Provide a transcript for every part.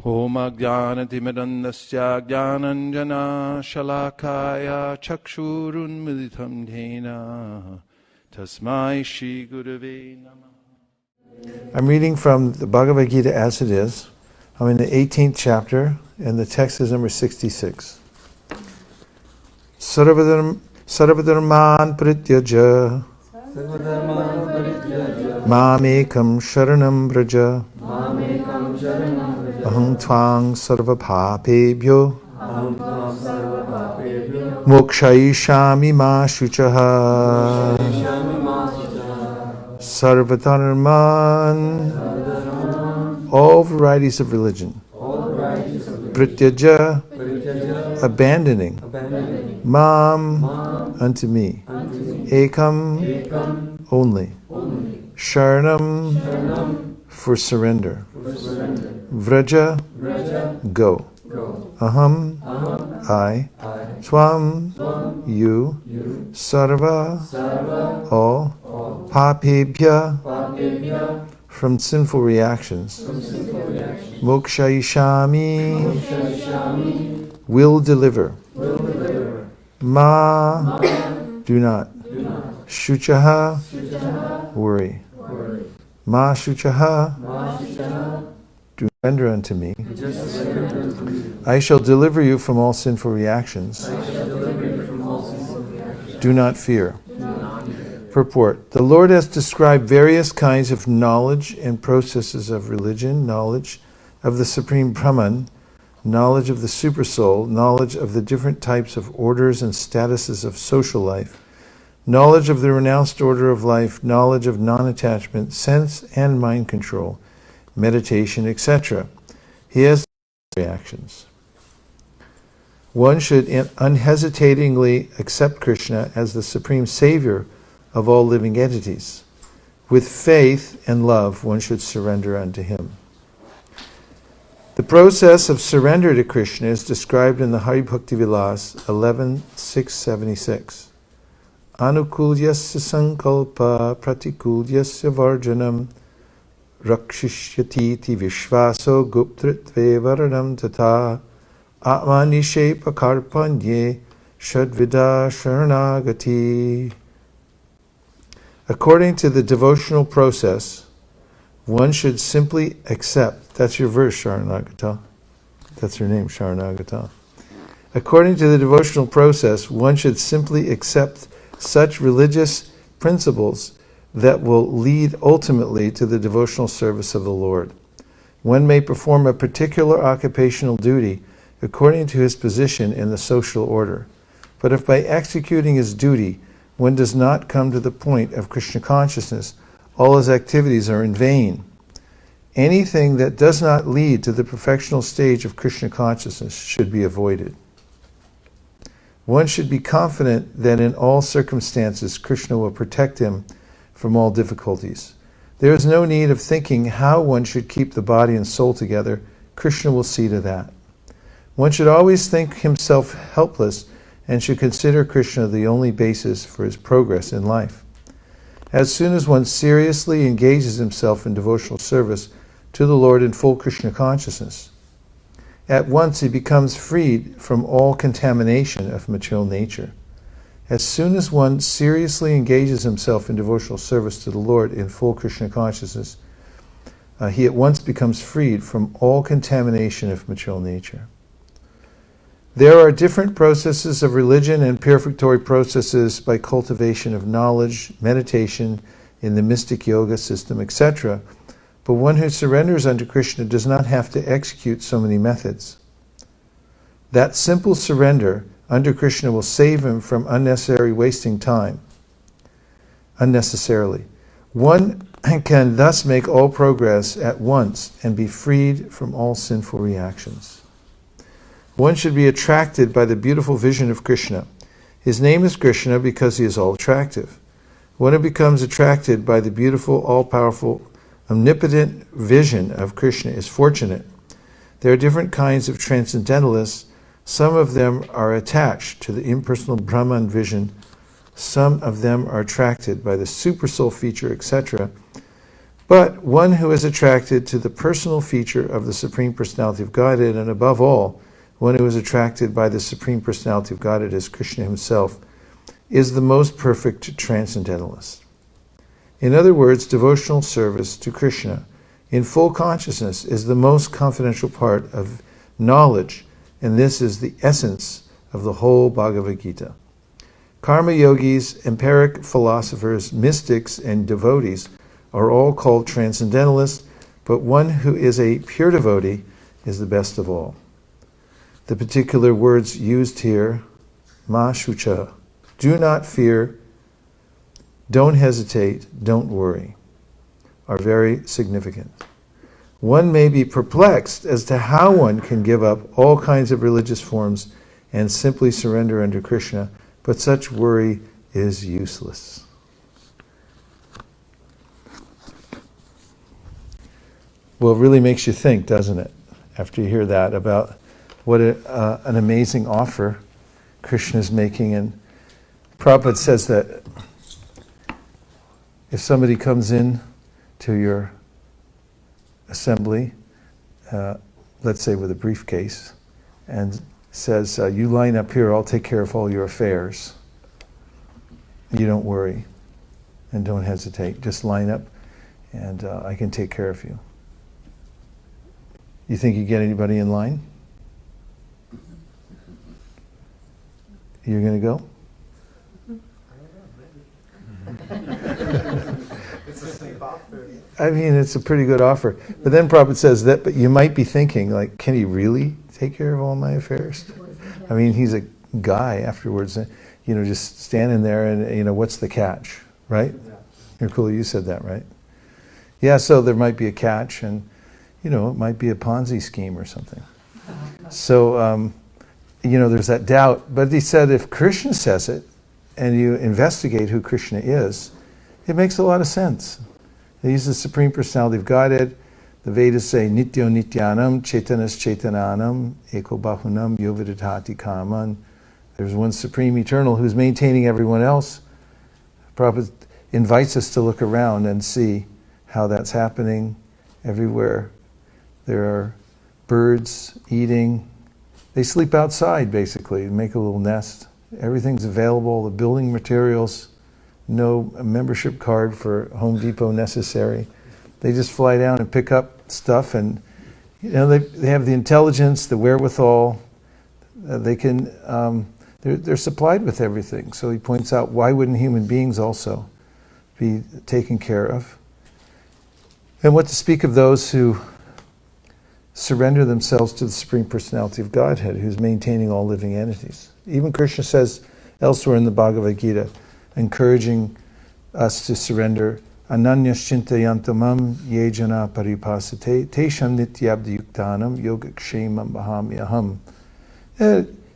Om Ajnanatimidandasya Jnananjana Shalakaya Chakshurunmilitam Yena Tasmai Shri Gurave Namah. I'm reading from the Bhagavad Gita as it is. I'm in the 18th chapter, and the text is number 66. Sarvadharman Prityaja Mamekam Sharanam Braja Aham Tvang Sarva Papebhyo Mokshayishami Ma Shuchaha Sarvadharman, all varieties of religion. Prityaja, abandoning. Mam, unto me. Ekam, only. Sharanam, for surrender. Vraja, go. Aham, I. Twam, you. Sarva, all. Papebhya, from sinful reactions. Mokshayishami, will deliver. Ma, do not. Shuchaha, worry. Ma shuchaha, do render unto me. I shall deliver you from all sinful reactions. Do not fear. Purport. The Lord has described various kinds of knowledge and processes of religion, knowledge of the Supreme Brahman, knowledge of the Supersoul, knowledge of the different types of orders and statuses of social life, knowledge of the renounced order of life, knowledge of non-attachment, sense and mind control, meditation, etc. He has reactions. One should unhesitatingly accept Krishna as the Supreme Savior of all living entities. With faith and love, one should surrender unto him. The process of surrender to Krishna is described in the Hari Bhakti Vilas 11.676. Anukulyasya sankalpa pratikulyasya varjanam rakshishyatiti vishvaso guptritve varanam tata atmanishe pakarpanye shadvida sharanagati. According to the devotional process, one should simply accept. That's your verse, Sharanagata. That's her name, Sharanagata. According to the devotional process, one should simply accept such religious principles that will lead ultimately to the devotional service of the Lord. One may perform a particular occupational duty according to his position in the social order. But if by executing his duty, one does not come to the point of Krishna consciousness, all his activities are in vain. Anything that does not lead to the perfectional stage of Krishna consciousness should be avoided. One should be confident that in all circumstances Krishna will protect him from all difficulties. There is no need of thinking how one should keep the body and soul together. Krishna will see to that. One should always think himself helpless and should consider Krishna the only basis for his progress in life. As soon as one seriously engages himself in devotional service to the Lord in full Krishna consciousness, at once he becomes freed from all contamination of material nature. As soon as one seriously engages himself in devotional service to the Lord in full Krishna consciousness, he at once becomes freed from all contamination of material nature. There are different processes of religion and purificatory processes by cultivation of knowledge, meditation, in the mystic yoga system, etc. But one who surrenders unto Krishna does not have to execute so many methods. That simple surrender under Krishna will save him from unnecessary wasting time. Unnecessarily. One can thus make all progress at once and be freed from all sinful reactions. One should be attracted by the beautiful vision of Krishna. His name is Krishna because he is all attractive. One who becomes attracted by the beautiful, all-powerful, omnipotent vision of Krishna is fortunate. There are different kinds of transcendentalists. Some of them are attached to the impersonal Brahman vision. Some of them are attracted by the supersoul feature, etc. But one who is attracted to the personal feature of the Supreme Personality of Godhead, and above all, one who is attracted by the Supreme Personality of Godhead as Krishna himself, is the most perfect transcendentalist. In other words, devotional service to Krishna in full consciousness is the most confidential part of knowledge, and this is the essence of the whole Bhagavad Gita. Karma yogis, empiric philosophers, mystics, and devotees are all called transcendentalists, but one who is a pure devotee is the best of all. The particular words used here, ma shucha, do not fear, don't hesitate, don't worry, are very significant. One may be perplexed as to how one can give up all kinds of religious forms and simply surrender under Krishna, but such worry is useless. Well, it really makes you think, doesn't it, after you hear that, about what an amazing offer Krishna is making. And Prabhupada says that if somebody comes in to your assembly, let's say with a briefcase, and says, you line up here, I'll take care of all your affairs. You don't worry and don't hesitate. Just line up and I can take care of you. You think you get anybody in line? You're going to go? It's a safe offer. I mean, it's a pretty good offer. But then Prabhupada says that, but you might be thinking, like, can he really take care of all my affairs? I mean, he's a guy afterwards, just standing there and, what's the catch, right? Yeah. Cool, you said that, right? Yeah, so there might be a catch and, it might be a Ponzi scheme or something. So, there's that doubt. But he said if Krishna says it and you investigate who Krishna is, it makes a lot of sense. He's the Supreme Personality of Godhead. The Vedas say Nityo Nityanam, Chaitanas Chaitananam, Eko Bahunam, Yovidadhati Kaman. There's one Supreme Eternal who's maintaining everyone else. Prabhupada invites us to look around and see how that's happening everywhere. There are birds eating. They sleep outside, basically, and make a little nest. Everything's available, the building materials, no membership card for Home Depot necessary. They just fly down and pick up stuff, and they have the intelligence, the wherewithal. They can they're supplied with everything. So he points out, why wouldn't human beings also be taken care of? And what to speak of those who surrender themselves to the Supreme Personality of Godhead, who's maintaining all living entities. Even Krishna says elsewhere in the Bhagavad Gita, encouraging us to surrender, Ananyas chintayantamam ye jana paripasate tesham nityabdiyuktanam yogakshemam bahamyaham.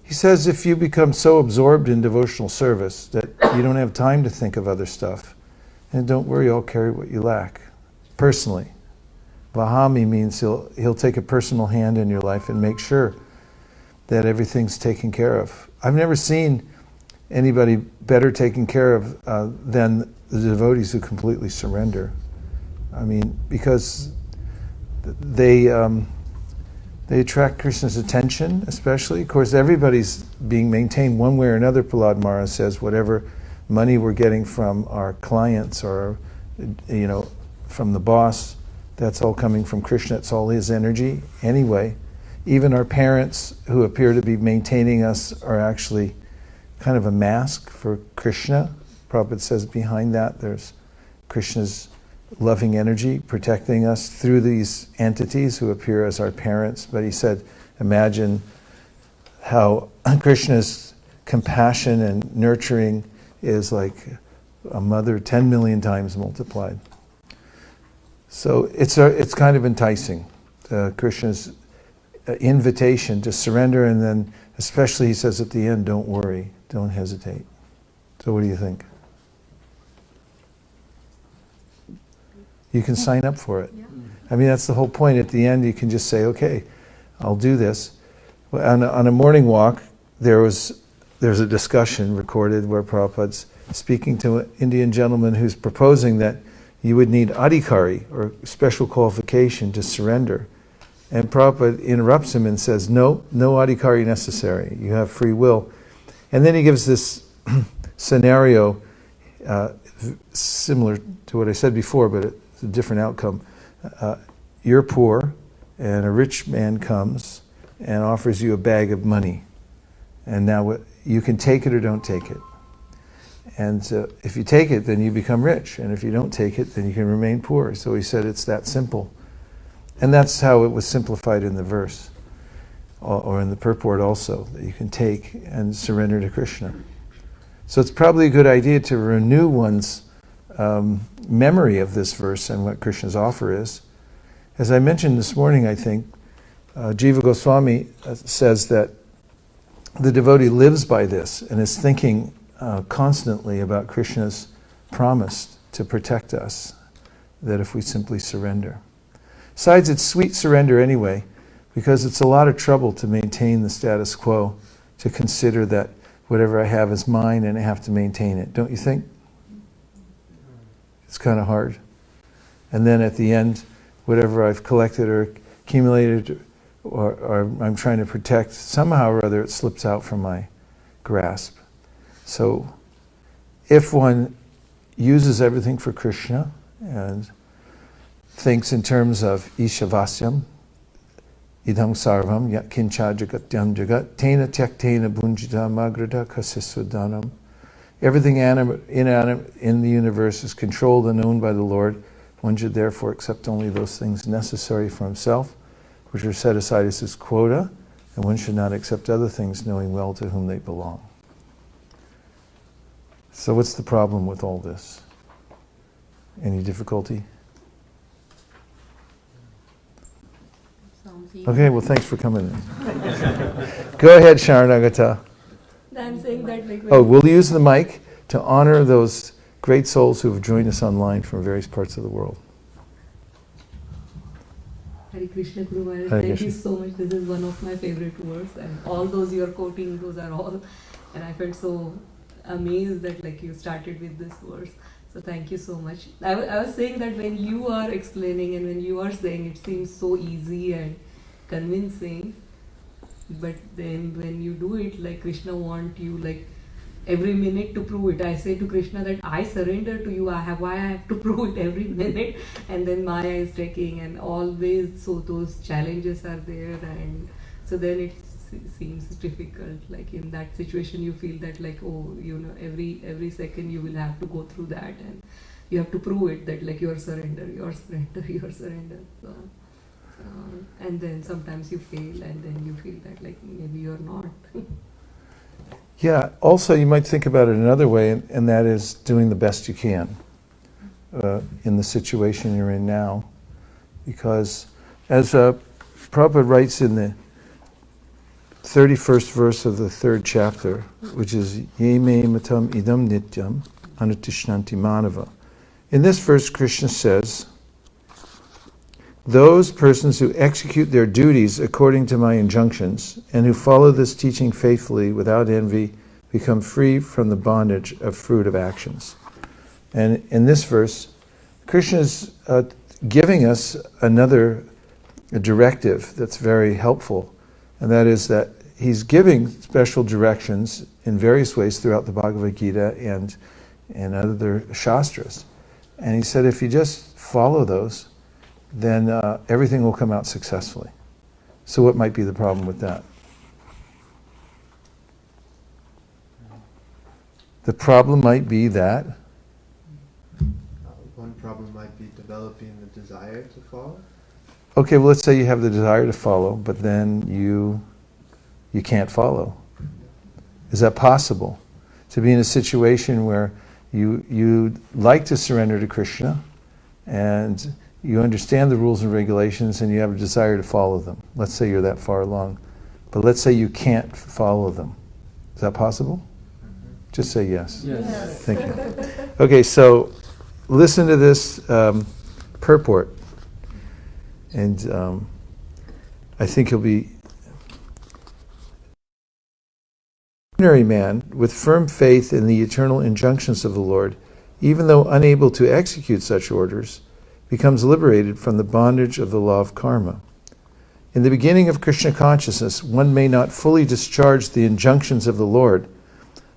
He says if you become so absorbed in devotional service that you don't have time to think of other stuff, and don't worry, I'll carry what you lack, personally. Vahami means he'll take a personal hand in your life and make sure that everything's taken care of. I've never seen anybody better taken care of than the devotees who completely surrender. I mean, because they attract Krishna's attention, especially. Of course, everybody's being maintained one way or another. Prahlad Maharaj says whatever money we're getting from our clients or, from the boss, that's all coming from Krishna. It's all his energy. Anyway, even our parents who appear to be maintaining us are actually kind of a mask for Krishna. Prabhupada says behind that there's Krishna's loving energy protecting us through these entities who appear as our parents. But he said, imagine how Krishna's compassion and nurturing is like a mother 10 million times multiplied. So it's kind of enticing, Krishna's invitation to surrender, and then especially he says at the end, don't worry, don't hesitate. So what do you think? You can sign up for it. Yeah. I mean, that's the whole point. At the end, you can just say, okay, I'll do this. On a morning walk, there's a discussion recorded where Prabhupada's speaking to an Indian gentleman who's proposing that, you would need adhikari, or special qualification, to surrender. And Prabhupada interrupts him and says, no adhikari necessary. You have free will. And then he gives this scenario similar to what I said before, but it's a different outcome. You're poor, and a rich man comes and offers you a bag of money. And now you can take it or don't take it. And if you take it, then you become rich. And if you don't take it, then you can remain poor. So he said it's that simple. And that's how it was simplified in the verse, or in the purport also, that you can take and surrender to Krishna. So it's probably a good idea to renew one's memory of this verse and what Krishna's offer is. As I mentioned this morning, I think, Jiva Goswami says that the devotee lives by this and is thinking constantly about Krishna's promise to protect us, that if we simply surrender. Besides, it's sweet surrender anyway, because it's a lot of trouble to maintain the status quo, to consider that whatever I have is mine and I have to maintain it. Don't you think? It's kind of hard. And then at the end, whatever I've collected or accumulated or I'm trying to protect, somehow or other it slips out from my grasp. So if one uses everything for Krishna and thinks in terms of Ishavasyam, idam sarvam yat kincha jagatyam jagat tena tyaktena bunjita magrada kasisvadanam. Everything inanimate in the universe is controlled and owned by the Lord. One should therefore accept only those things necessary for himself, which are set aside as his quota, and one should not accept other things, knowing well to whom they belong. So what's the problem with all this? Any difficulty? Okay, well, thanks for coming in. Go ahead, Sharanagata. I'm saying that We'll use the mic to honor those great souls who have joined us online from various parts of the world. Hare Krishna Guru Maharaj, Hare thank Krishna. you so much. This is one of my favorite words, and all those you're quoting, those are all, and I felt so amazed that you started with this verse. So thank you so much. I was saying that when you are explaining and when you are saying, it seems so easy and convincing, but then when you do it, Krishna want you every minute to prove it. I say to Krishna that I surrender to you. Why I have to prove it every minute? And then Maya is taking, and always, so those challenges are there, and so then it seems difficult. In that situation, you feel that every second you will have to go through that, and you have to prove it that your surrender, your surrender, your surrender. So, and then sometimes you fail, and then you feel that maybe you're not. Yeah, also you might think about it another way, and that is doing the best you can in the situation you're in now. Because as Prabhupada writes in the 31st verse of the 3rd chapter, which is Ye me matam idam nityam anutishnanti manava. In this verse, Krishna says, those persons who execute their duties according to my injunctions and who follow this teaching faithfully without envy become free from the bondage of fruit of actions. And in this verse, Krishna is giving us another directive that's very helpful, and that is that he's giving special directions in various ways throughout the Bhagavad Gita and other shastras. And he said if you just follow those, then everything will come out successfully. So what might be the problem with that? The problem might be that? One problem might be developing the desire to follow. Okay, well, let's say you have the desire to follow, but then you can't follow. Is that possible? To be in a situation where you like to surrender to Krishna, and you understand the rules and regulations, and you have a desire to follow them. Let's say you're that far along. But let's say you can't follow them. Is that possible? Just say yes. Yes. Thank you. Okay, so listen to this purport. And I think you'll be... Ordinary man, with firm faith in the eternal injunctions of the Lord, even though unable to execute such orders, becomes liberated from the bondage of the law of karma. In the beginning of Krishna consciousness, one may not fully discharge the injunctions of the Lord,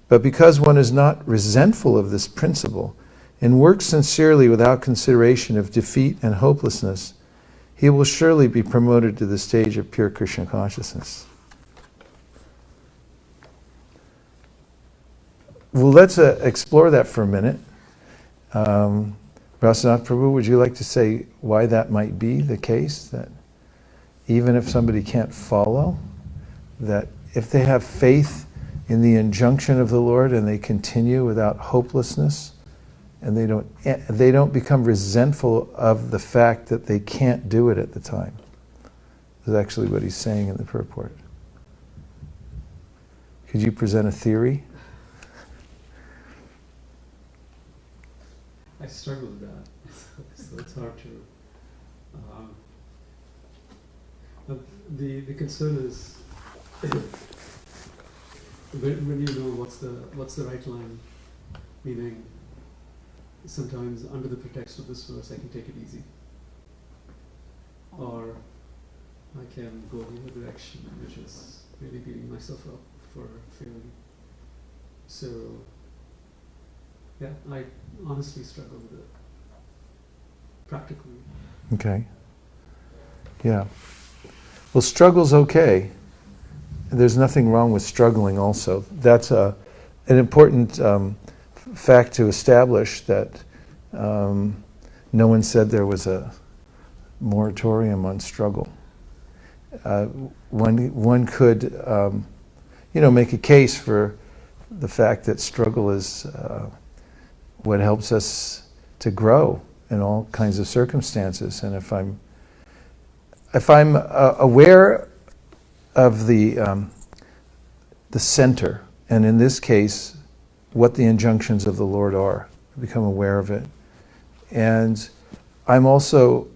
but because one is not resentful of this principle and works sincerely without consideration of defeat and hopelessness, he will surely be promoted to the stage of pure Krishna consciousness. Well, let's explore that for a minute. Rasanath Prabhu, would you like to say why that might be the case? That even if somebody can't follow, that if they have faith in the injunction of the Lord and they continue without hopelessness, and they don't become resentful of the fact that they can't do it at the time. Is actually what he's saying in the purport. Could you present a theory? I struggle with that, so it's hard to. But the concern is when you know what's the right line, meaning sometimes under the pretext of this verse I can take it easy, or I can go the other direction, which is really beating myself up for failing. So yeah, I honestly struggle with it practically. Okay. Yeah. Well, struggle's okay. There's nothing wrong with struggling also. That's an important fact to establish, that no one said there was a moratorium on struggle. One could, make a case for the fact that struggle is what helps us to grow in all kinds of circumstances. And if I'm aware of the center, and in this case, what the injunctions of the Lord are, become aware of it, and I'm also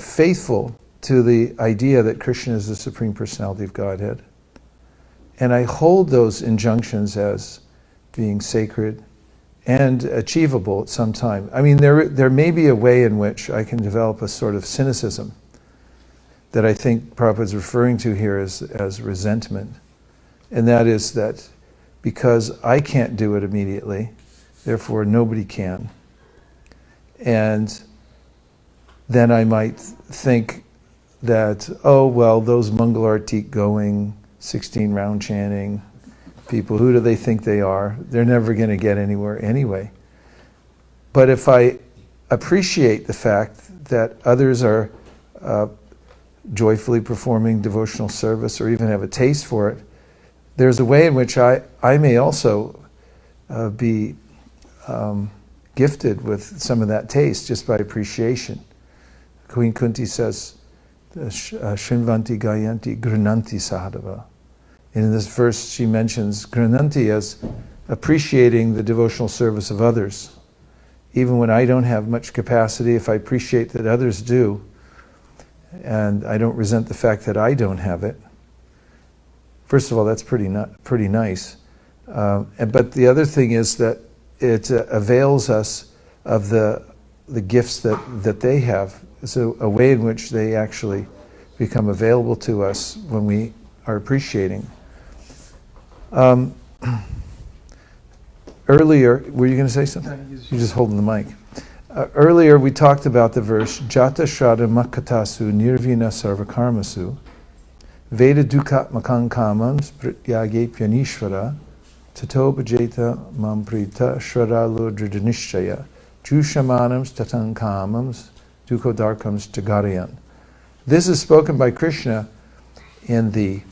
faithful to the idea that Krishna is the Supreme Personality of Godhead, and I hold those injunctions as being sacred and achievable at some time. I mean, there may be a way in which I can develop a sort of cynicism that I think Prabhupada's referring to here as resentment. And that is that because I can't do it immediately, therefore nobody can. And then I might think that, oh, well, those Mangalartik going, 16 round chanting people, who do they think they are? They're never going to get anywhere anyway. But if I appreciate the fact that others are joyfully performing devotional service, or even have a taste for it, there's a way in which I may also be gifted with some of that taste just by appreciation. Queen Kunti says, Shrinvanti Gayanti Grunanti Sahadava. And in this verse she mentions Grunanti as appreciating the devotional service of others. Even when I don't have much capacity, if I appreciate that others do, and I don't resent the fact that I don't have it, first of all, that's pretty nice. But the other thing is that it avails us of the gifts that they have. So a way in which they actually become available to us when we are appreciating. Earlier, were you going to say something? You're just holding the mic. Earlier we talked about the verse Jata Shraddha Makatasu Nirvina Sarvakarmasu Veda Dukkha Makankamams Prityage Pyanishvara Tato Bhajeta Mamprita Shradalo Dridhanishchaya Jushamanams Tatankamams Dukhodarkams Jagarayan. This is spoken by Krishna in the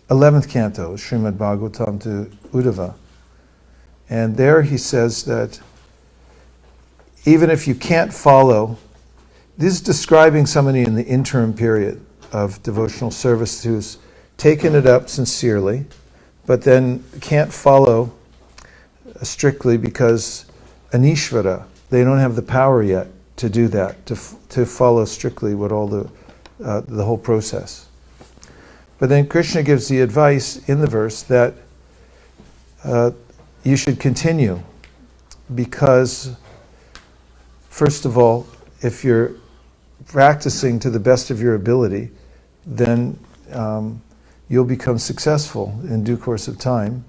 11th canto, Srimad Bhagavatam to Uddhava. And there he says that even if you can't follow, this is describing somebody in the interim period of devotional service who's taken it up sincerely, but then can't follow strictly because Anishvara, they don't have the power yet to do that, to follow strictly what all the whole process. But then Krishna gives the advice in the verse that you should continue, because first of all, if you're practicing to the best of your ability, then you'll become successful in due course of time.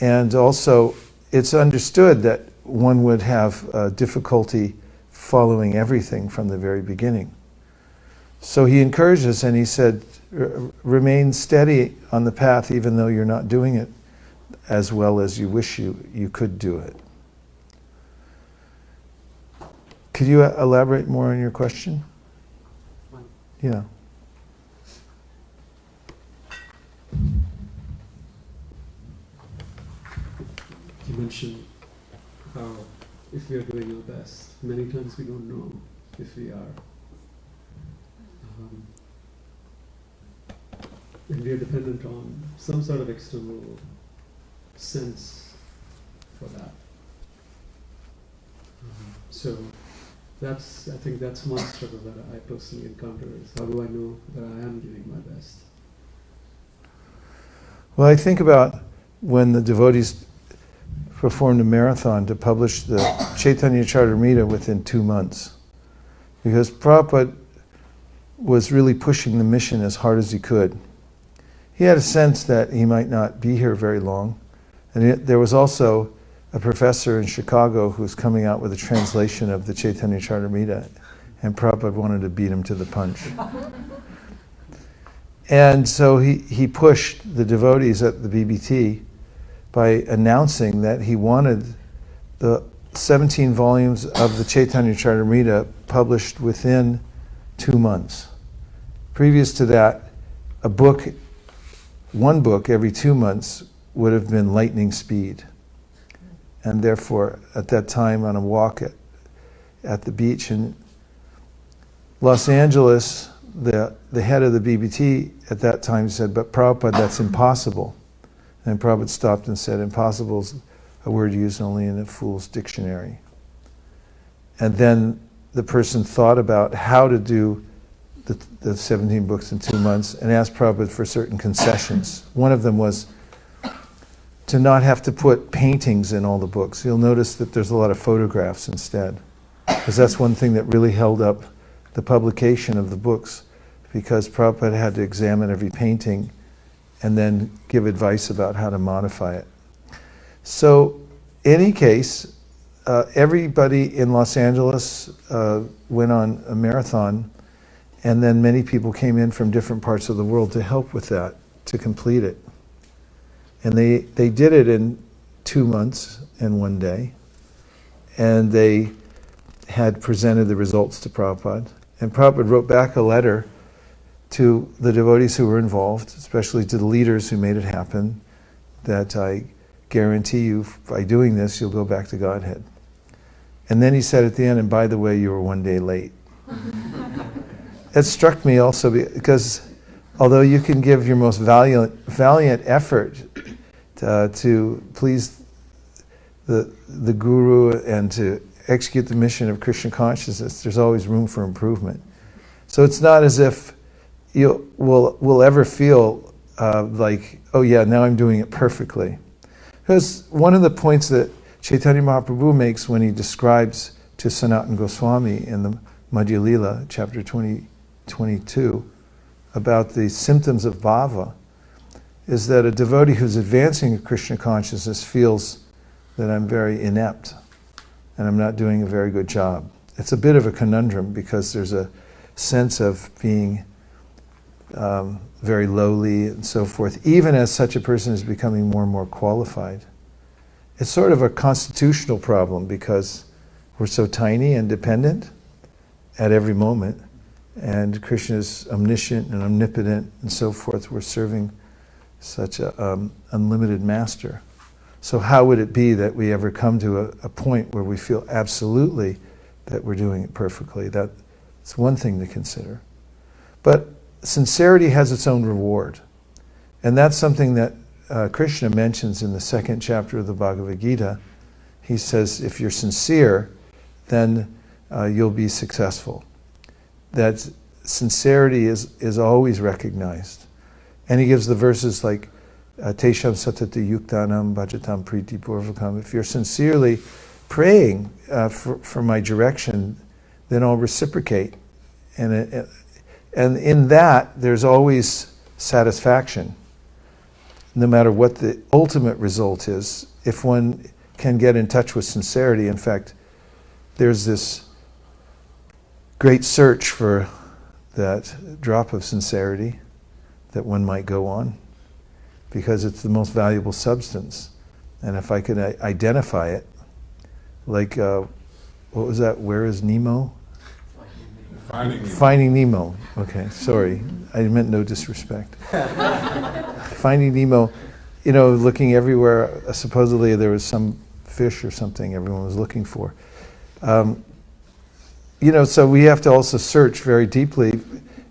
And also, it's understood that one would have difficulty following everything from the very beginning. So he encouraged us and he said, remain steady on the path even though you're not doing it as well as you wish you could do it. Could you elaborate more on your question? Fine. Yeah. You mentioned how if we are doing our best, many times we don't know if we are. And we are dependent on some sort of external sense for that. So I think that's one struggle that I personally encounter, is how do I know that I am giving my best? Well, I think about when the devotees performed a marathon to publish the Chaitanya Charitamrita within 2 months, because Prabhupada was really pushing the mission as hard as he could. He had a sense that he might not be here very long, and there was also a professor in Chicago who was coming out with a translation of the Chaitanya Charitamrita, and Prabhupada wanted to beat him to the punch. And so he pushed the devotees at the BBT by announcing that he wanted the 17 volumes of the Chaitanya Charitamrita published within 2 months. Previous to that, one book every 2 months would have been lightning speed. And therefore, at that time, on a walk at the beach in Los Angeles, the head of the BBT at that time said, "But Prabhupada, that's impossible." And Prabhupada stopped and said, "Impossible is a word used only in a fool's dictionary." And then the person thought about how to do the 17 books in 2 months and asked Prabhupada for certain concessions. One of them was to not have to put paintings in all the books. You'll notice that there's a lot of photographs instead, because that's one thing that really held up the publication of the books, because Prabhupada had to examine every painting and then give advice about how to modify it. So, in any case, everybody in Los Angeles went on a marathon, and then many people came in from different parts of the world to help with that, to complete it. And they did it in 2 months and 1 day. And they had presented the results to Prabhupada. And Prabhupada wrote back a letter to the devotees who were involved, especially to the leaders who made it happen, that I guarantee you, by doing this, you'll go back to Godhead. And then he said at the end, "And by the way, you were 1 day late." It struck me also because although you can give your most valiant effort to please the Guru and to execute the mission of Krishna consciousness, there's always room for improvement. So it's not as if we'll ever feel like, oh yeah, now I'm doing it perfectly. Because one of the points that Chaitanya Mahaprabhu makes when he describes to Sanatana Goswami in the Madhya Lila, chapter 22, about the symptoms of bhava, is that a devotee who's advancing Krishna consciousness feels that I'm very inept and I'm not doing a very good job. It's a bit of a conundrum because there's a sense of being very lowly and so forth, even as such a person is becoming more and more qualified. It's sort of a constitutional problem because we're so tiny and dependent at every moment, and Krishna is omniscient and omnipotent and so forth. We're serving such an unlimited master. So how would it be that we ever come to a point where we feel absolutely that we're doing it perfectly? That's one thing to consider. But sincerity has its own reward. And that's something that Krishna mentions in the 2nd chapter of the Bhagavad Gita. He says, if you're sincere, then you'll be successful. That sincerity is always recognized. And he gives the verses like, Tesham satata yuktanam bhajatam priti purvakam. If you're sincerely praying for my direction, then I'll reciprocate. And in that, there's always satisfaction, no matter what the ultimate result is. If one can get in touch with sincerity, in fact, there's this great search for that drop of sincerity that one might go on, because it's the most valuable substance. And if I could identify it, like, what was that? Where is Nemo? Finding Nemo. Okay, sorry. I meant no disrespect. Finding Nemo, looking everywhere. Supposedly there was some fish or something everyone was looking for. So we have to also search very deeply.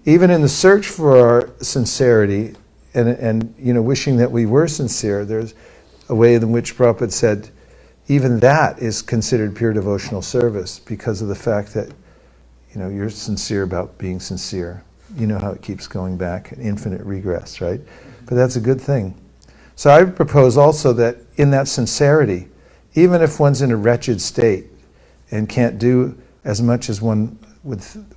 Even in the search for our sincerity and wishing that we were sincere, there's a way in which Prabhupada said, even that is considered pure devotional service because of the fact that you're sincere about being sincere. You know how it keeps going back, infinite regress, right? But that's a good thing. So I propose also that in that sincerity, even if one's in a wretched state and can't do as much as one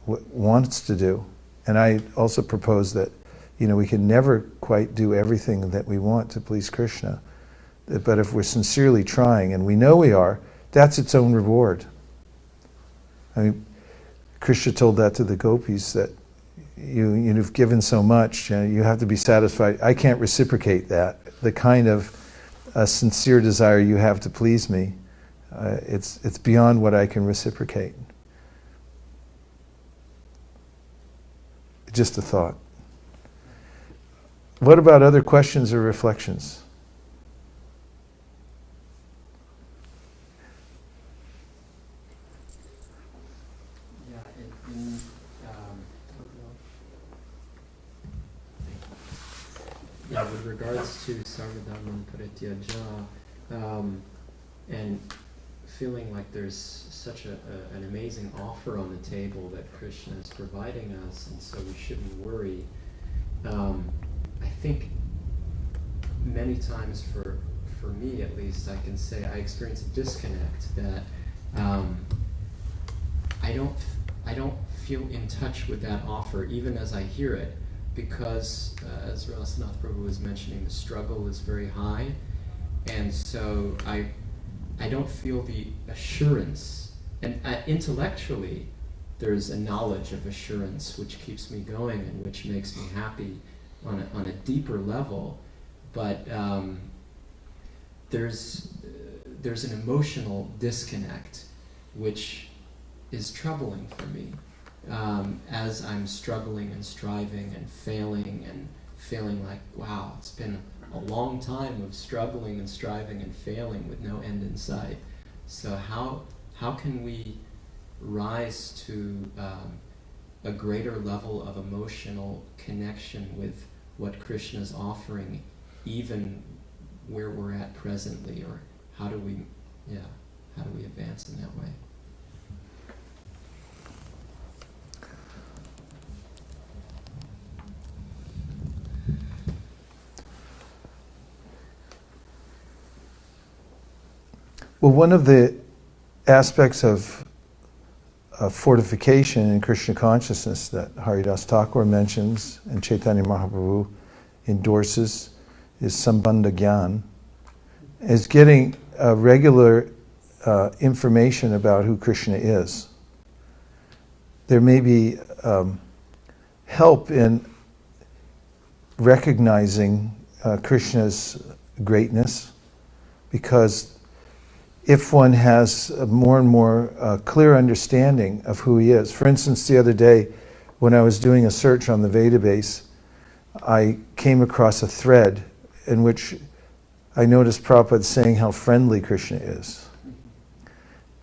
wants to do, and I also propose that we can never quite do everything that we want to please Krishna, but if we're sincerely trying, and we know we are, that's its own reward. I mean, Krishna told that to the gopis, that you've given so much, you have to be satisfied. I can't reciprocate that. The kind of sincere desire you have to please me, it's beyond what I can reciprocate. Just a thought. What about other questions or reflections? With regards to Sarvadharman Parityaja, and feeling like there's such an amazing offer on the table that Krishna is providing us, and so we shouldn't worry. I think many times, for me at least, I can say I experience a disconnect that I don't feel in touch with that offer even as I hear it, because as Rasanath Prabhu was mentioning, the struggle is very high, and so I don't feel the assurance. And intellectually, there's a knowledge of assurance which keeps me going and which makes me happy on a deeper level. But there's an emotional disconnect which is troubling for me. As I'm struggling and striving and feeling like, wow, it's been a long time of struggling and striving and failing with no end in sight. So how can we rise to a greater level of emotional connection with what Krishna is offering, even where we're at presently, or how do we advance in that way? Well, one of the aspects of fortification in Krishna consciousness that Haridas Thakur mentions and Chaitanya Mahaprabhu endorses is Sambandha Gyan, is getting regular information about who Krishna is. There may be help in recognizing Krishna's greatness, because if one has a more and more clear understanding of who he is. For instance, the other day, when I was doing a search on the Vedabase, I came across a thread in which I noticed Prabhupada saying how friendly Krishna is.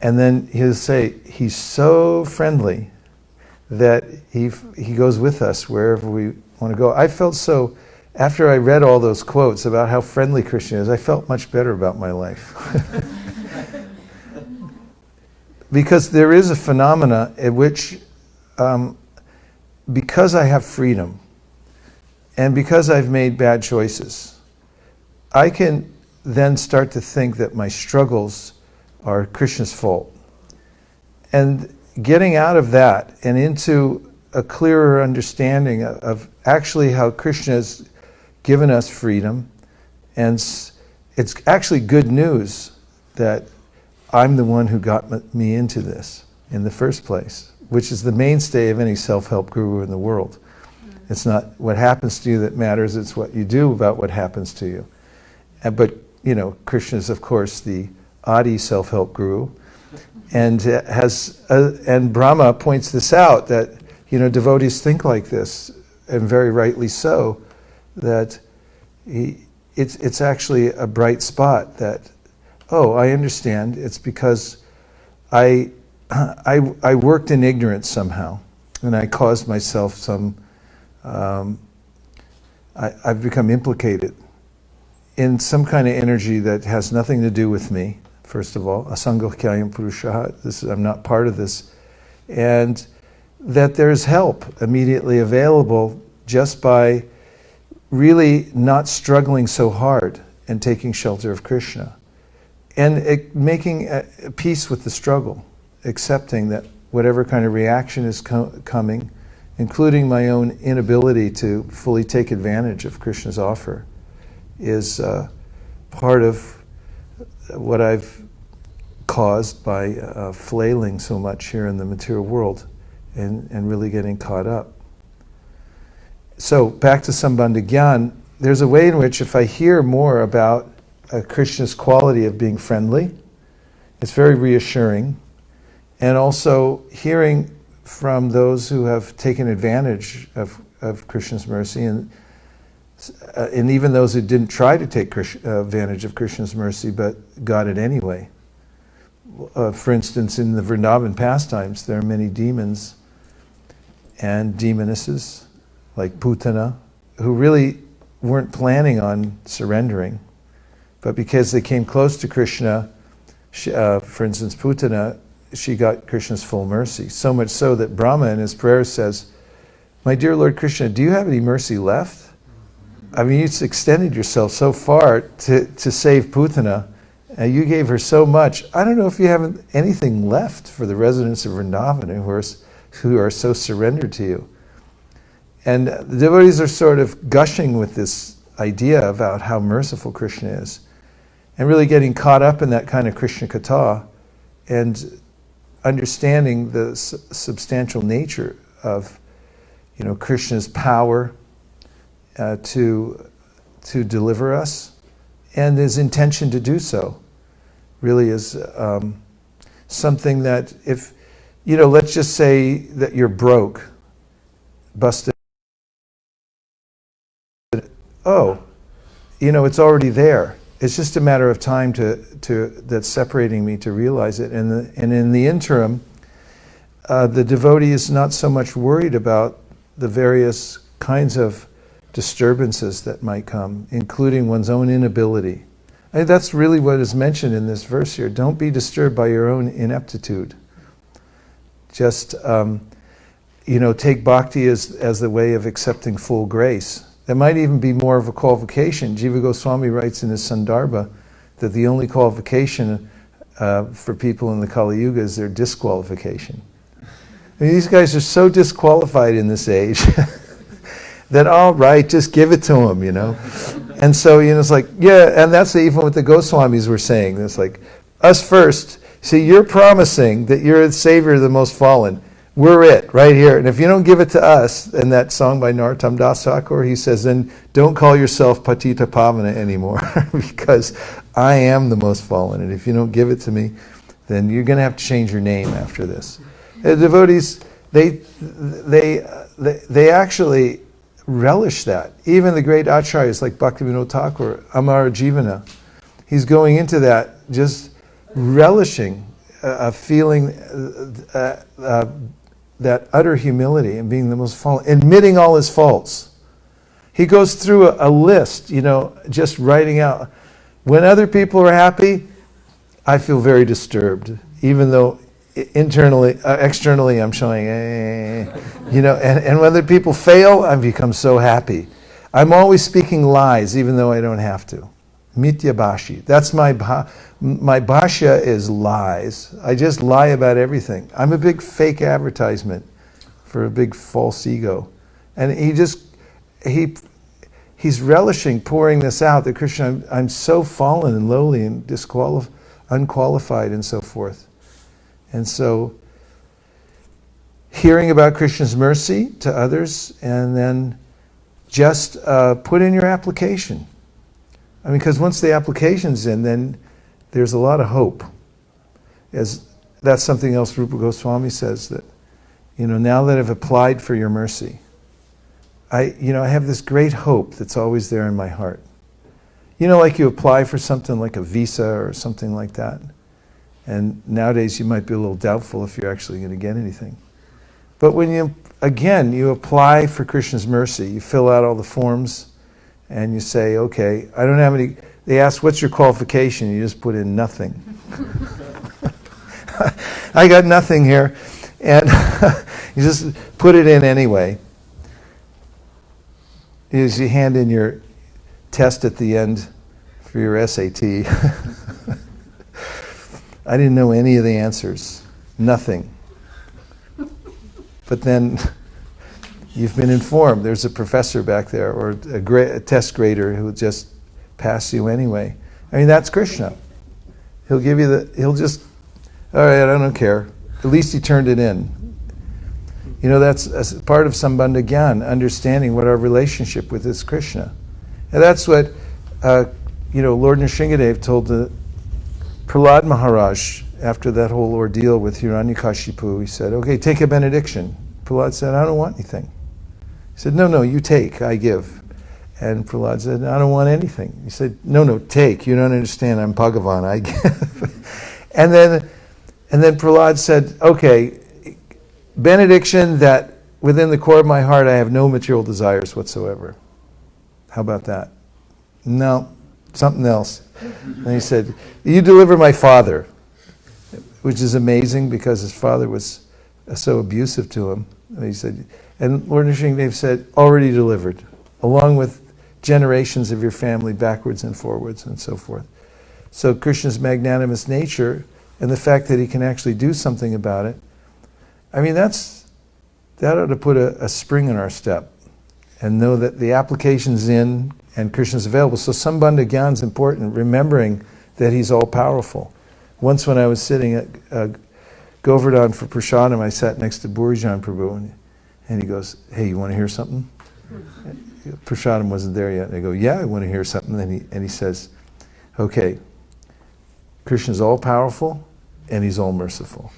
And then he'll say, he's so friendly that he goes with us wherever we want to go. I felt so, after I read all those quotes about how friendly Krishna is, I felt much better about my life. Because there is a phenomena in which, because I have freedom, and because I've made bad choices, I can then start to think that my struggles are Krishna's fault. And getting out of that and into a clearer understanding of actually how Krishna has given us freedom, and it's actually good news that I'm the one who got me into this in the first place, which is the mainstay of any self-help guru in the world. It's not what happens to you that matters, it's what you do about what happens to you. But, Krishna is, of course, the Adi self-help guru, and and Brahma points this out, that, devotees think like this, and very rightly so, that it's actually a bright spot that, oh, I understand, it's because I worked in ignorance somehow, and I caused myself some, I've become implicated in some kind of energy that has nothing to do with me, first of all, asangokhyayam purushaha, I'm not part of this, and that there's help immediately available just by really not struggling so hard and taking shelter of Krishna. And making peace with the struggle, accepting that whatever kind of reaction is coming, including my own inability to fully take advantage of Krishna's offer, is part of what I've caused by flailing so much here in the material world and really getting caught up. So back to Sambandha Gyan, there's a way in which if I hear more about Krishna's quality of being friendly, it's very reassuring. And also hearing from those who have taken advantage of Krishna's mercy, and even those who didn't try to take advantage of Krishna's mercy but got it anyway. For instance, in the Vrindavan pastimes, there are many demons and demonesses, like Putana, who really weren't planning on surrendering, but because they came close to Krishna, for instance, Putana, she got Krishna's full mercy. So much so that Brahma in his prayer says, "My dear Lord Krishna, do you have any mercy left? I mean, you extended yourself so far to save Putana, and you gave her so much. I don't know if you have anything left for the residents of Vrindavan who are so surrendered to you." And the devotees are sort of gushing with this idea about how merciful Krishna is, and really getting caught up in that kind of Krishna Katha, and understanding the substantial nature of, Krishna's power to deliver us, and his intention to do so really is something that if, let's just say that you're broke, busted, it's already there. It's just a matter of time that's separating me to realize it. And in the interim, the devotee is not so much worried about the various kinds of disturbances that might come, including one's own inability. That's really what is mentioned in this verse here. Don't be disturbed by your own ineptitude. Just, take bhakti as the way of accepting full grace. That might even be more of a qualification. Jiva Goswami writes in his Sandarbha that the only qualification for people in the Kali Yuga is their disqualification. I mean, these guys are so disqualified in this age that, all right, just give it to them, And so, it's like, yeah, and that's even what the Goswamis were saying. It's like, us first. See, you're promising that you're the savior of the most fallen. We're it, right here. And if you don't give it to us, in that song by Narottam Das Thakur, he says, then don't call yourself Patita Pavana anymore, because I am the most fallen. And if you don't give it to me, then you're going to have to change your name after this. The devotees, they actually relish that. Even the great acharyas like Bhaktivinoda Thakur, Amara Jivana, he's going into that just relishing a feeling that utter humility and being the most fallen, admitting all his faults. He goes through a list, just writing out, when other people are happy, I feel very disturbed, even though externally I'm showing, and when other people fail, I've become so happy. I'm always speaking lies, even though I don't have to. Mityabashi. That's my bhashya is lies. I just lie about everything. I'm a big fake advertisement for a big false ego. And he's relishing pouring this out, that Krishna, I'm so fallen and lowly and unqualified and so forth. And so, hearing about Krishna's mercy to others, and then just put in your application. I mean, because once the application's in, then there's a lot of hope. That's something else Rupa Goswami says, that, now that I've applied for your mercy, I have this great hope that's always there in my heart. Like you apply for something like a visa or something like that, and nowadays you might be a little doubtful if you're actually going to get anything. But when you apply for Krishna's mercy, you fill out all the forms, and you say, okay, I don't have any, they ask, what's your qualification? You just put in nothing. I got nothing here. And you just put it in anyway. You hand in your test at the end for your SAT. I didn't know any of the answers. Nothing. But then you've been informed. There's a professor back there, or a test grader who will just pass you anyway. I mean, that's Krishna. He'll just, all right, I don't care. At least he turned it in. That's as part of Sambandha Gyan, understanding what our relationship with is Krishna. And that's what, Lord Nrsingadev told the Prahlad Maharaj after that whole ordeal with Hiranyakashipu. He said, okay, take a benediction. Prahlad said, I don't want anything. He said, no, you take, I give. And Prahlad said, I don't want anything. He said, no, take. You don't understand, I'm Bhagavan, I give. and then Prahlad said, okay, benediction that within the core of my heart I have no material desires whatsoever. How about that? No, something else. And he said, you deliver my father, which is amazing because his father was so abusive to him. And he said, and Lord Nrsingadev said, already delivered, along with generations of your family backwards and forwards and so forth. So Krishna's magnanimous nature and the fact that he can actually do something about it, I mean, that ought to put a spring in our step and know that the application's in and Krishna's available. So Sambandha Gyan is important, remembering that he's all-powerful. Once when I was sitting at Govardhan for Prasadam, I sat next to Burijan Prabhu, and he goes, hey, you want to hear something? Prasadam wasn't there yet. And I go, yeah, I want to hear something. And he says, okay, Krishna's all-powerful and he's all-merciful.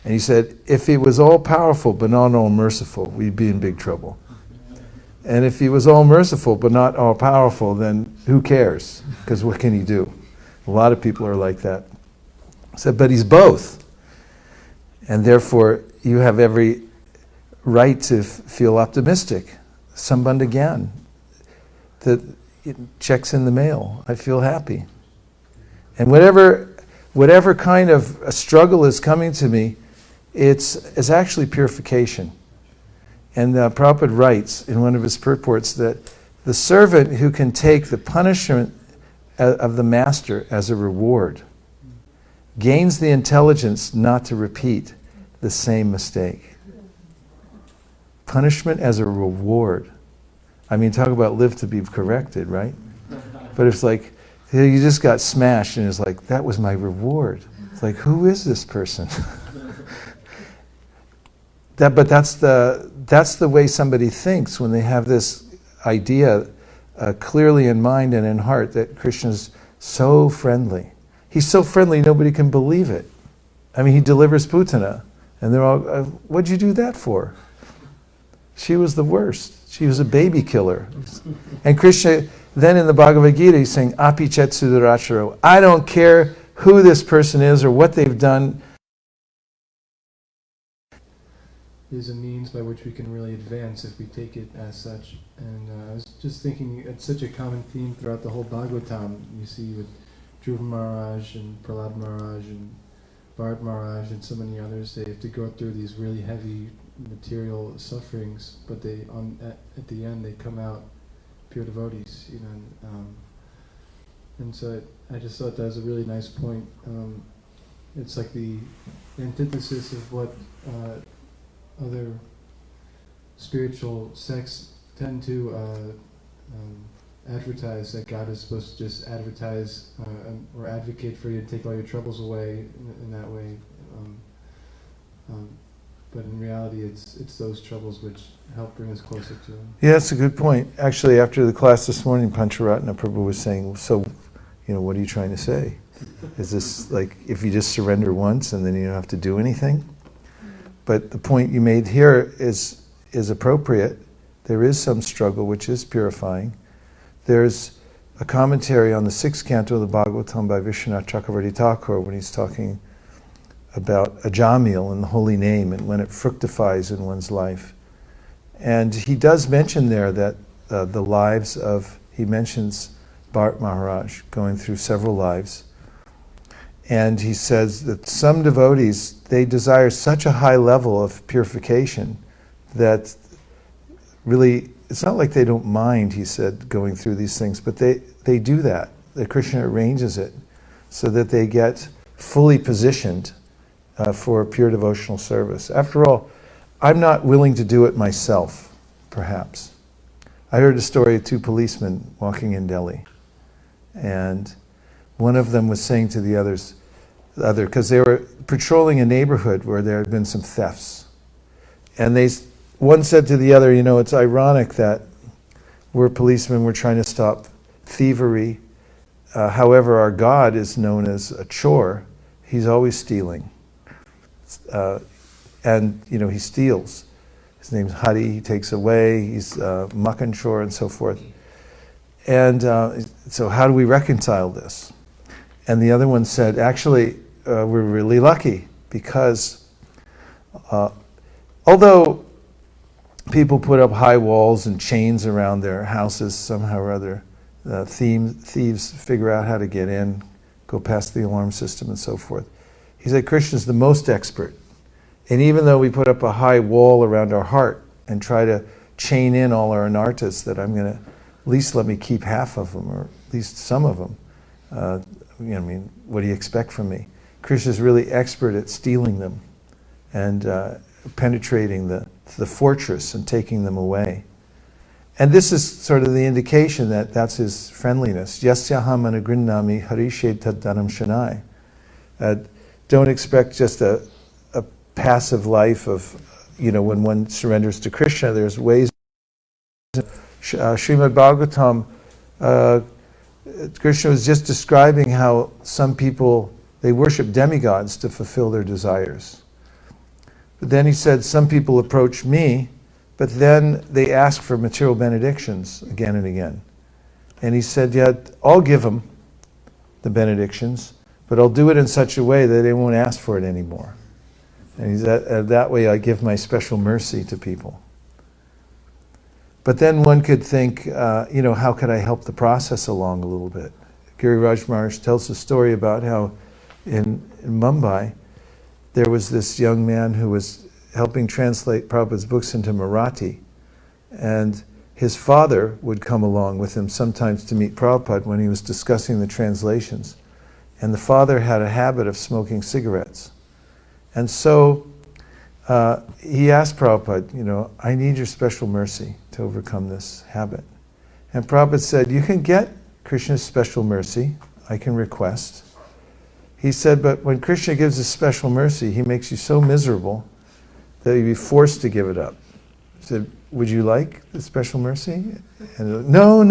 And he said, if he was all-powerful but not all-merciful, we'd be in big trouble. And if he was all-merciful but not all-powerful, then who cares? Because what can he do? A lot of people are like that. He said, but he's both. And therefore, you have every right to feel optimistic. Sambandha Gyan. That checks in the mail. I feel happy. And whatever kind of a struggle is coming to me, it's actually purification. And Prabhupada writes in one of his purports that the servant who can take the punishment of the master as a reward gains the intelligence not to repeat the same mistake. Punishment as a reward. I mean, talk about live to be corrected, right? But it's like, you just got smashed and it's like, that was my reward. It's like, who is this person? But that's the way somebody thinks when they have this idea clearly in mind and in heart that Krishna's so friendly. He's so friendly nobody can believe it. I mean, he delivers Putana, and they're all, what'd you do that for? She was the worst. She was a baby killer. And Krishna, then in the Bhagavad Gita, he's saying, Api chet sudaracharo. I don't care who this person is or what they've done. Is a means by which we can really advance if we take it as such. And I was just thinking, it's such a common theme throughout the whole Bhagavatam. You see with Dhruva Maharaj and Prahlad Maharaj and Bharat Maharaj and so many others, they have to go through these really heavy material sufferings, but they at the end they come out pure devotees. And so I just thought that was a really nice point. It's like the antithesis of what other spiritual sects tend to advertise, that God is supposed to just advertise or advocate for you to take all your troubles away in that way. But in reality, it's those troubles which help bring us closer to Him. Yeah, that's a good point. Actually, after the class this morning, Pancharatna Prabhu was saying, so, what are you trying to say? Is this like, if you just surrender once and then you don't have to do anything? But the point you made here is appropriate. There is some struggle, which is purifying. There's a commentary on the 6th canto of the Bhagavatam by Vishwanath Chakravarti Thakur when he's talking about Ajamil and the holy name and when it fructifies in one's life. And he does mention there that the lives of, he mentions Bharat Maharaj going through several lives. And he says that some devotees, they desire such a high level of purification that really, it's not like they don't mind, he said, going through these things, but they do that. That Krishna arranges it so that they get fully positioned for pure devotional service. After all, I'm not willing to do it myself, perhaps. I heard a story of 2 policemen walking in Delhi, and one of them was saying to the other, because they were patrolling a neighborhood where there had been some thefts, and one said to the other, it's ironic that we're policemen, we're trying to stop thievery. However, our God is known as a chore. He's always stealing. And he steals. His name's Hari, he takes away, he's Makan chore and so forth. And so how do we reconcile this? And the other one said, actually, we're really lucky because although people put up high walls and chains around their houses somehow or other, thieves figure out how to get in, go past the alarm system and so forth. He said Krishna's the most expert. And even though we put up a high wall around our heart and try to chain in all our anartas, that I'm going to, at least let me keep half of them, or at least some of them. What do you expect from me? Krishna's really expert at stealing them and penetrating the fortress and taking them away. And this is sort of the indication that that's his friendliness. Yasyaham anagrinnami harishe taddanam shanai. Don't expect just a passive life of, when one surrenders to Krishna. There's ways. Srimad Bhagavatam, Krishna was just describing how some people, they worship demigods to fulfill their desires. But then he said, some people approach me, but then they ask for material benedictions again and again. And he said, yeah, I'll give them the benedictions, but I'll do it in such a way that they won't ask for it anymore. And he said, that way I give my special mercy to people. But then one could think, how could I help the process along a little bit? Giriraj Maharaj tells a story about how in Mumbai, there was this young man who was helping translate Prabhupada's books into Marathi. And his father would come along with him sometimes to meet Prabhupada when he was discussing the translations. And the father had a habit of smoking cigarettes. And so he asked Prabhupada, I need your special mercy to overcome this habit. And Prabhupada said, you can get Krishna's special mercy, I can request. He said, but when Krishna gives his special mercy, he makes you so miserable that you'd be forced to give it up. He said, would you like the special mercy? And no,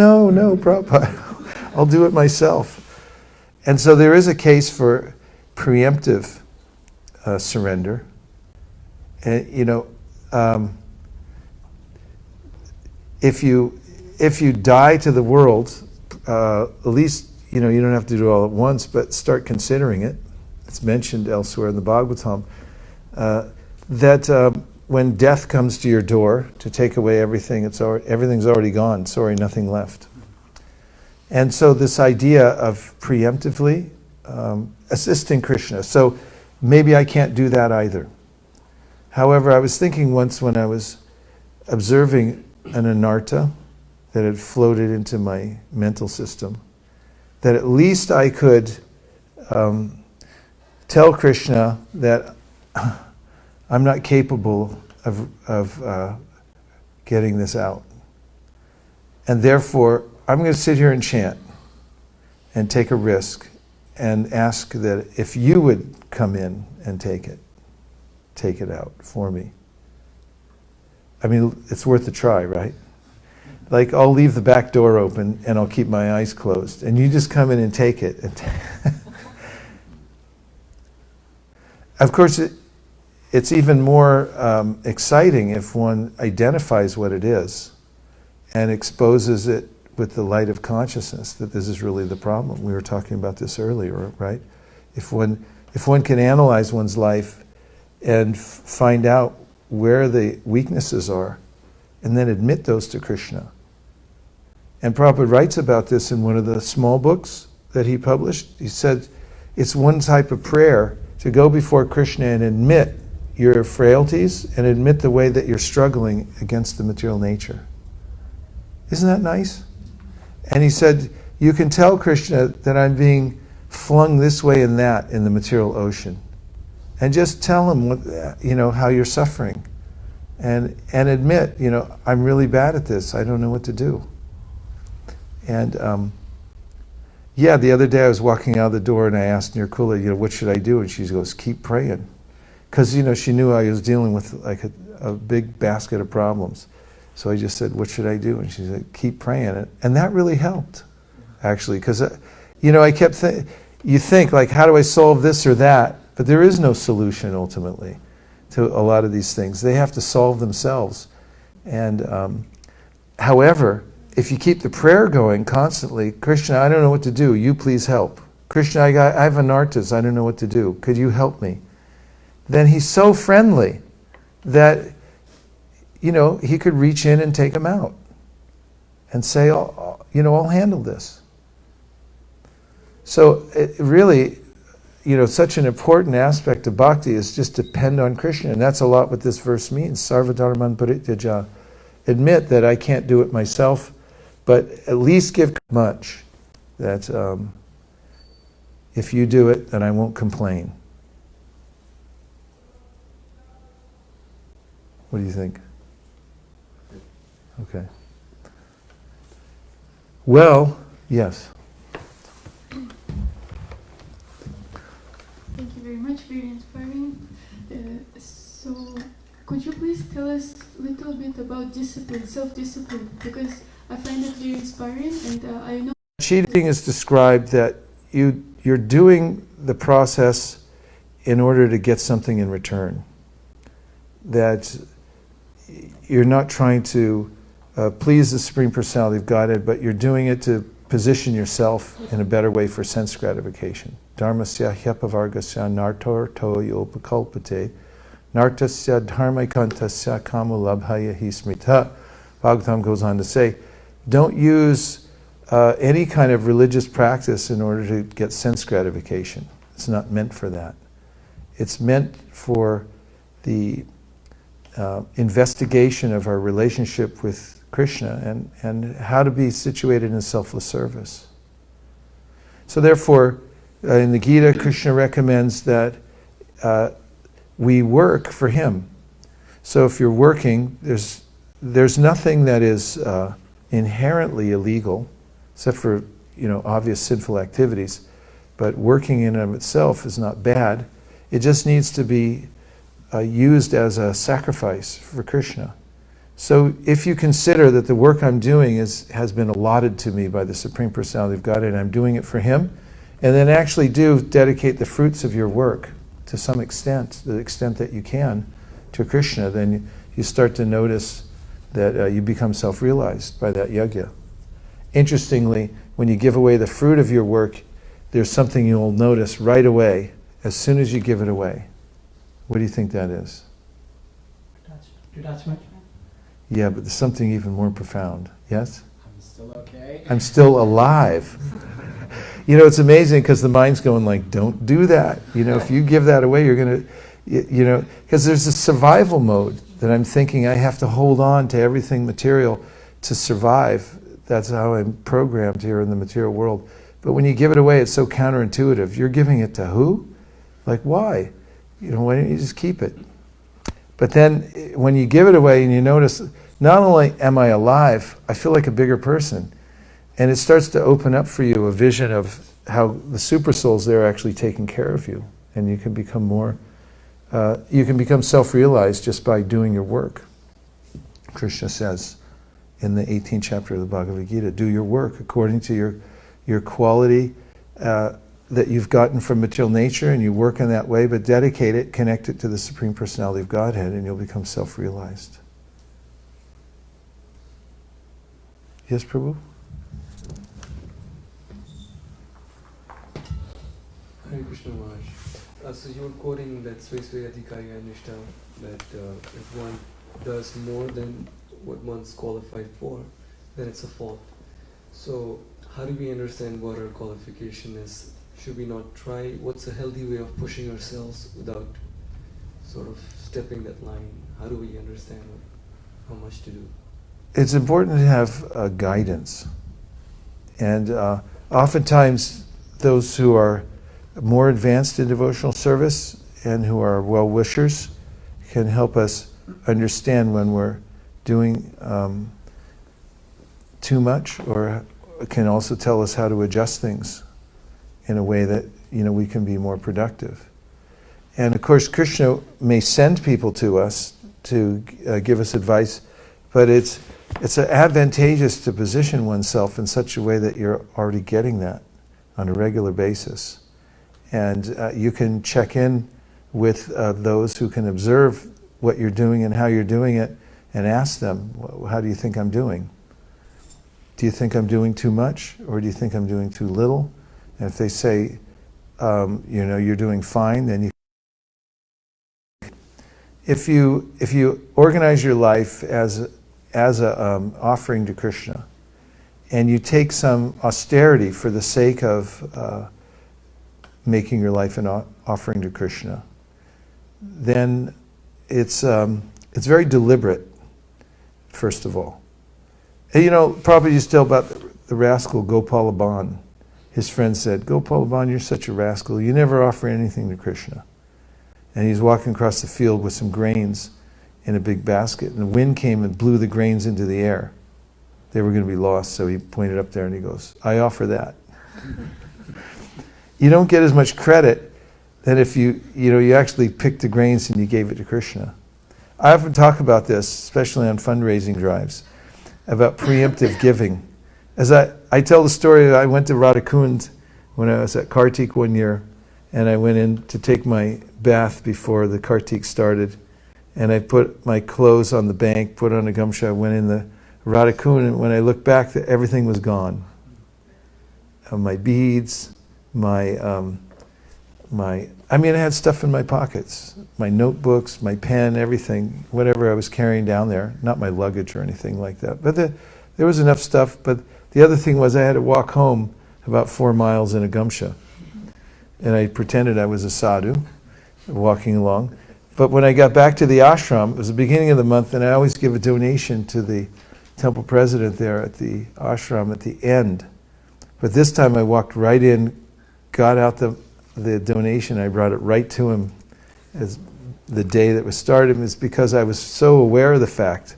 Prabhupada, I'll do it myself. And so there is a case for preemptive surrender. And if you die to the world, at least you don't have to do it all at once, but start considering it. It's mentioned elsewhere in the Bhagavatam that when death comes to your door to take away everything, everything's already gone. Sorry, nothing left. And so this idea of preemptively assisting Krishna. So maybe I can't do that either. However, I was thinking once when I was observing an anartha that had floated into my mental system, that at least I could tell Krishna that I'm not capable of getting this out. And therefore, I'm going to sit here and chant and take a risk and ask that if you would come in and take it out for me. I mean, it's worth a try, right? Like, I'll leave the back door open and I'll keep my eyes closed. And you just come in and take it. Of course, it's even more exciting if one identifies what it is and exposes it with the light of consciousness, that this is really the problem. We were talking about this earlier, right? If one can analyze one's life and find out where the weaknesses are, and then admit those to Krishna. And Prabhupada writes about this in one of the small books that he published. He said it's one type of prayer to go before Krishna and admit your frailties and admit the way that you're struggling against the material nature. Isn't that nice? And he said, you can tell Krishna that I'm being flung this way and that in the material ocean. And just tell him what, how you're suffering. And admit, I'm really bad at this. I don't know what to do. And the other day I was walking out the door and I asked Nirkula, what should I do? And she goes, keep praying. Because, she knew I was dealing with like a big basket of problems. So I just said, what should I do? And she said, keep praying. And that really helped, actually. Because, I kept you think, like, how do I solve this or that? But there is no solution, ultimately, to a lot of these things. They have to solve themselves. And, however, if you keep the prayer going constantly, Krishna, I don't know what to do. You please help. Krishna, I have anartas. I don't know what to do. Could you help me? Then he's so friendly that he could reach in and take him out and say, I'll handle this. So it really, such an important aspect of bhakti is just depend on Krishna. And that's a lot what this verse means. Sarvadharman parityaja. Admit that I can't do it myself, but at least give much that if you do it, then I won't complain. What do you think? Okay. Well, yes. Thank you very much, very inspiring. So, could you please tell us a little bit about discipline, self-discipline? Because I find it very inspiring, and I know... Cheating is described that you're doing the process in order to get something in return. That you're not trying to please the Supreme Personality of Godhead, but you're doing it to position yourself in a better way for sense gratification. Dharmasya hyapavargasya nartor toyo pakalpate nartasya dharmaikantasya kamulabhaya hi smrita. Bhagavatam goes on to say, don't use any kind of religious practice in order to get sense gratification. It's not meant for that. It's meant for the investigation of our relationship with Krishna and how to be situated in selfless service. So therefore, in the Gita, Krishna recommends that we work for him. So if you're working, there's nothing that is inherently illegal, except for obvious sinful activities. But working in and of itself is not bad. It just needs to be used as a sacrifice for Krishna. So if you consider that the work I'm doing has been allotted to me by the Supreme Personality of Godhead, and I'm doing it for him, and then actually do dedicate the fruits of your work to some extent, the extent that you can, to Krishna, then you start to notice that you become self-realized by that yajna. Interestingly, when you give away the fruit of your work, there's something you'll notice right away as soon as you give it away. What do you think that is? Detachment. Yeah, but there's something even more profound. Yes? I'm still okay. I'm still alive. It's amazing because the mind's going like, don't do that. If you give that away, you're going to, because there's a survival mode that I'm thinking I have to hold on to everything material to survive. That's how I'm programmed here in the material world. But when you give it away, it's so counterintuitive. You're giving it to who? Like, why? Why don't you just keep it? But then when you give it away and you notice, not only am I alive, I feel like a bigger person. And it starts to open up for you a vision of how the super souls there are actually taking care of you. And you can become self-realized just by doing your work. Krishna says in the 18th chapter of the Bhagavad Gita, do your work according to your quality that you've gotten from material nature, and you work in that way, but dedicate it, connect it to the Supreme Personality of Godhead, and you'll become self-realized. Yes, Prabhu? Hare Krishna Maharaj. So you were quoting that Svesve Adhikari Anishta, that if one does more than what one's qualified for, then it's a fault. So how do we understand what our qualification is? Should we not try? What's a healthy way of pushing ourselves without sort of stepping that line? How do we understand how much to do? It's important to have guidance. And oftentimes those who are more advanced in devotional service and who are well-wishers can help us understand when we're doing too much, or can also tell us how to adjust things in a way that we can be more productive. And of course, Krishna may send people to us to give us advice, but it's advantageous to position oneself in such a way that you're already getting that on a regular basis. And you can check in with those who can observe what you're doing and how you're doing it, and ask them, how do you think I'm doing? Do you think I'm doing too much, or do you think I'm doing too little? And if they say, you're doing fine, then if you organize your life as a offering to Krishna, and you take some austerity for the sake of making your life an offering to Krishna, then it's very deliberate, first of all. And Prabhupada used to tell about the rascal Gopala Ban. His friend said, Gopala Ban, you're such a rascal. You never offer anything to Krishna. And he's walking across the field with some grains in a big basket, and the wind came and blew the grains into the air. They were going to be lost, so he pointed up there and he goes, I offer that. You don't get as much credit than if you actually picked the grains and you gave it to Krishna. I often talk about this, especially on fundraising drives, about preemptive giving. As I tell the story, I went to Radhakund when I was at Kartik one year, and I went in to take my bath before the Kartik started, and I put my clothes on the bank, put on a gumsha, I went in the Radhakund, and when I looked back, everything was gone. My beads, I had stuff in my pockets, my notebooks, my pen, everything, whatever I was carrying down there, not my luggage or anything like that. But there was enough stuff, but the other thing was I had to walk home about 4 miles in a gumsha. And I pretended I was a sadhu, walking along. But when I got back to the ashram, it was the beginning of the month, and I always give a donation to the temple president there at the ashram at the end. But this time I walked right in, got out the donation, I brought it right to him as the day that was started. It's because I was so aware of the fact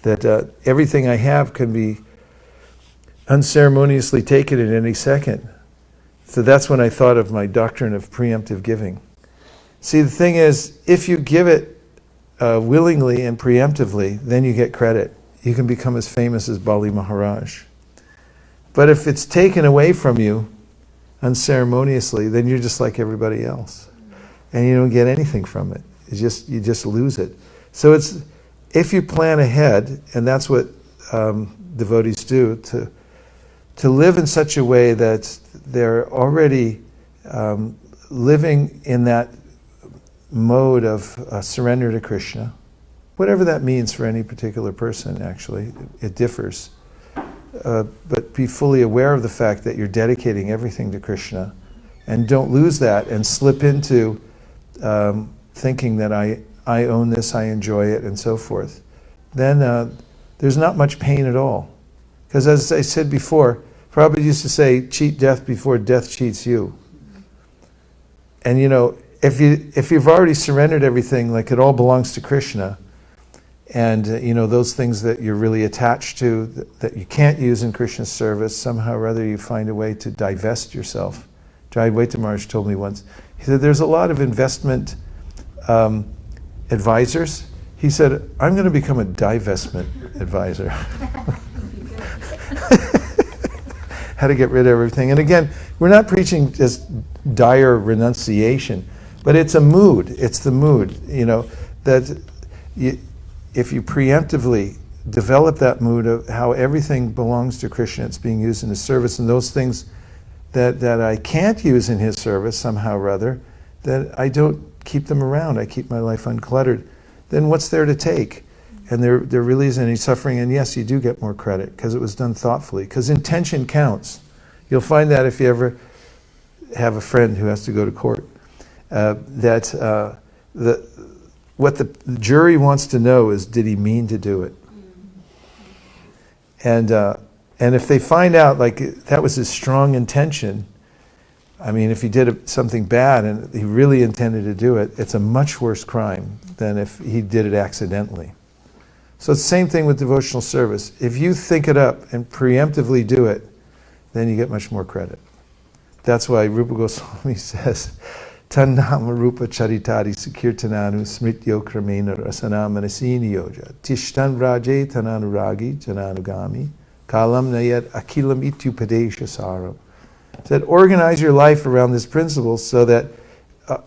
that everything I have can be unceremoniously taken at any second. So that's when I thought of my doctrine of preemptive giving. See, the thing is, if you give it willingly and preemptively, then you get credit. You can become as famous as Bali Maharaj. But if it's taken away from you unceremoniously, then you're just like everybody else. And you don't get anything from it. You just lose it. So it's, if you plan ahead, and that's what devotees do, to live in such a way that they're already living in that mode of surrender to Krishna, whatever that means for any particular person, actually, it differs. But be fully aware of the fact that you're dedicating everything to Krishna, and don't lose that and slip into thinking that I own this, I enjoy it, and so forth. Then there's not much pain at all. Because as I said before, Prabhupada used to say, cheat death before death cheats you. And if you've already surrendered everything, like it all belongs to Krishna, and those things that you're really attached to, that you can't use in Krishna's service, somehow or other you find a way to divest yourself. Jayadvaita Maharaj told me once, he said, there's a lot of investment advisors. He said, I'm going to become a divestment advisor. How to get rid of everything. And again, we're not preaching just dire renunciation, but it's a mood. It's the mood, that if you preemptively develop that mood of how everything belongs to Krishna, it's being used in his service, and those things that I can't use in his service somehow or other, that I don't keep them around. I keep my life uncluttered. Then what's there to take? And there really isn't any suffering. And yes, you do get more credit because it was done thoughtfully. Because intention counts. You'll find that if you ever have a friend who has to go to court, what the jury wants to know is, did he mean to do it? And if they find out like that was his strong intention, I mean, if he did something bad and he really intended to do it, it's a much worse crime than if he did it accidentally. So it's the same thing with devotional service. If you think it up and preemptively do it, then you get much more credit. That's why Rupa Goswami says, Tannama Rupa Charitari Sakirtananu Smrityo Kramena Rasana Manasini Yoja Tishtan Raje Tananuragi Jananugami Kalam Nayat Akilam Ityupadesha Saram. That organize your life around this principle so that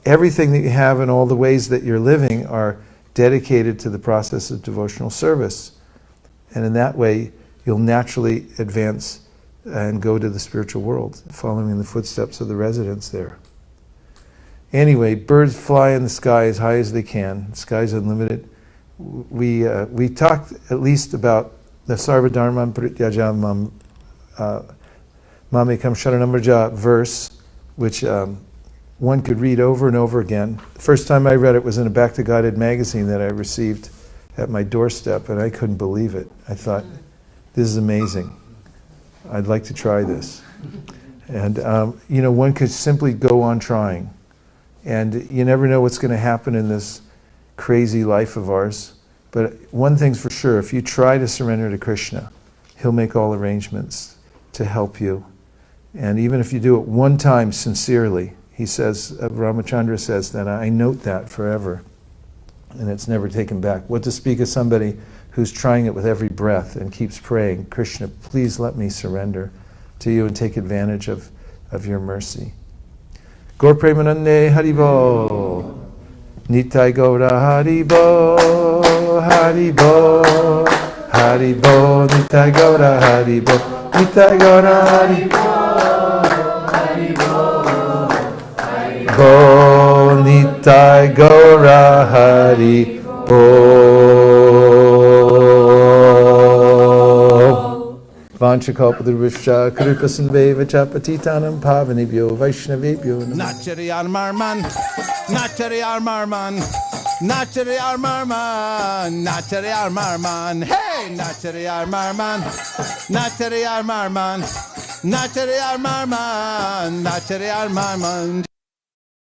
everything that you have and all the ways that you're living are dedicated to the process of devotional service. And in that way, you'll naturally advance and go to the spiritual world, following in the footsteps of the residents there. Anyway, birds fly in the sky as high as they can. The sky's unlimited. We talked at least about the Sarvadharman Parityajam Mamekam Sharanamraja verse, which one could read over and over again. The first time I read it was in a Back to Godhead magazine that I received at my doorstep, and I couldn't believe it. I thought, this is amazing. I'd like to try this. And, one could simply go on trying. And you never know what's going to happen in this crazy life of ours. But one thing's for sure, if you try to surrender to Krishna, he'll make all arrangements to help you. And even if you do it one time sincerely, he says, Ramachandra says that, I note that forever. And it's never taken back. What to speak of somebody who's trying it with every breath and keeps praying, Krishna, please let me surrender to you and take advantage of your mercy. Gaur Premanande Haribo. Nitai Gaura Haribo. Haribo. Haribo. Nitai Gaura Haribo. Nitai Gaura Haribo. Haribo. Nitai Gaura Haribo. Vanchakalpadurvishya Kripasinveva Chapatitanam Pavanibhyo Vaishnavibhyo Nachari Armarman, Nachari Armarman, Nachari Armarman, Nachari Armarman, hey, Nachari Armarman, Nachari Armarman, Nachari Armarman, Nachari Armarman.